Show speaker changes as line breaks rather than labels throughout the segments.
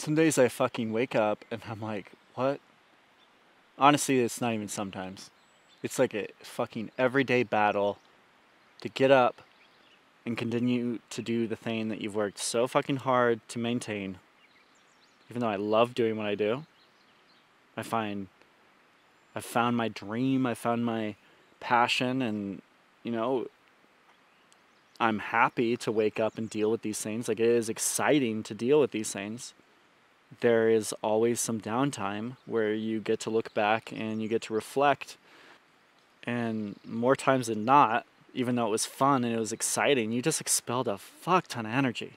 Some days I fucking wake up and I'm like, what? Honestly, it's not even sometimes. It's like a fucking everyday battle to get up and continue to do the thing that you've worked so fucking hard to maintain. Even though I love doing what I do, I find I've found my dream, I found my passion, and you know, I'm happy to wake up and deal with these things. Like, it is exciting to deal with these things. There is always some downtime where you get to look back and you get to reflect. And more times than not, even though it was fun and it was exciting, you just expelled a fuck ton of energy.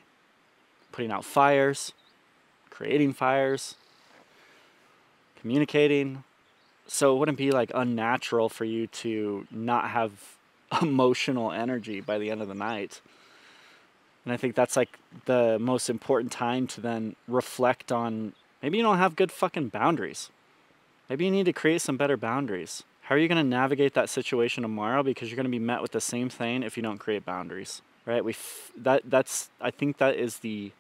Putting out fires, creating fires, communicating. So it wouldn't be like unnatural for you to not have emotional energy by the end of the night. And I think that's like the most important time to then reflect on, maybe you don't have good fucking boundaries. Maybe you need to create some better boundaries. How are you going to navigate that situation tomorrow? Because you're going to be met with the same thing if you don't create boundaries, right? That's I think that is the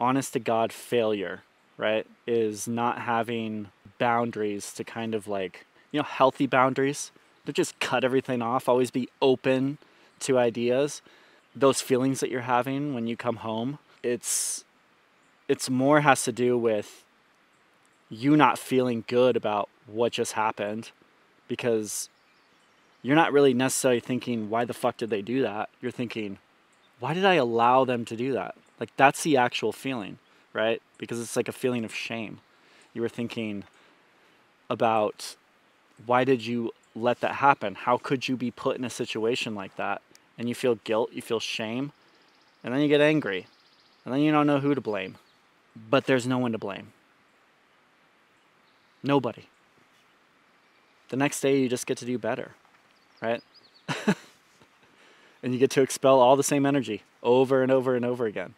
honest to God failure, right? Is not having boundaries to kind of like, healthy boundaries. To just cut everything off, always be open to ideas. Those feelings that you're having when you come home, it's more has to do with you not feeling good about what just happened, because you're not really necessarily thinking, why the fuck did they do that? You're thinking, why did I allow them to do that? Like, that's the actual feeling, right? Because it's like a feeling of shame. You were thinking about, why did you let that happen? How could you be put in a situation like that? And you feel guilt, you feel shame, and then you get angry. And then you don't know who to blame. But there's no one to blame. Nobody. The next day you just get to do better, right? And you get to expel all the same energy over and over and over again.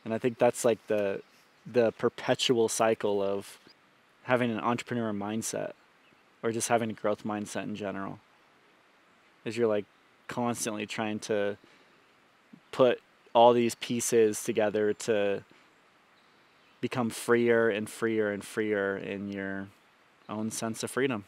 And I think that's like the perpetual cycle of having an entrepreneur mindset, or just having a growth mindset in general. Is you're like constantly trying to put all these pieces together to become freer and freer and freer in your own sense of freedom.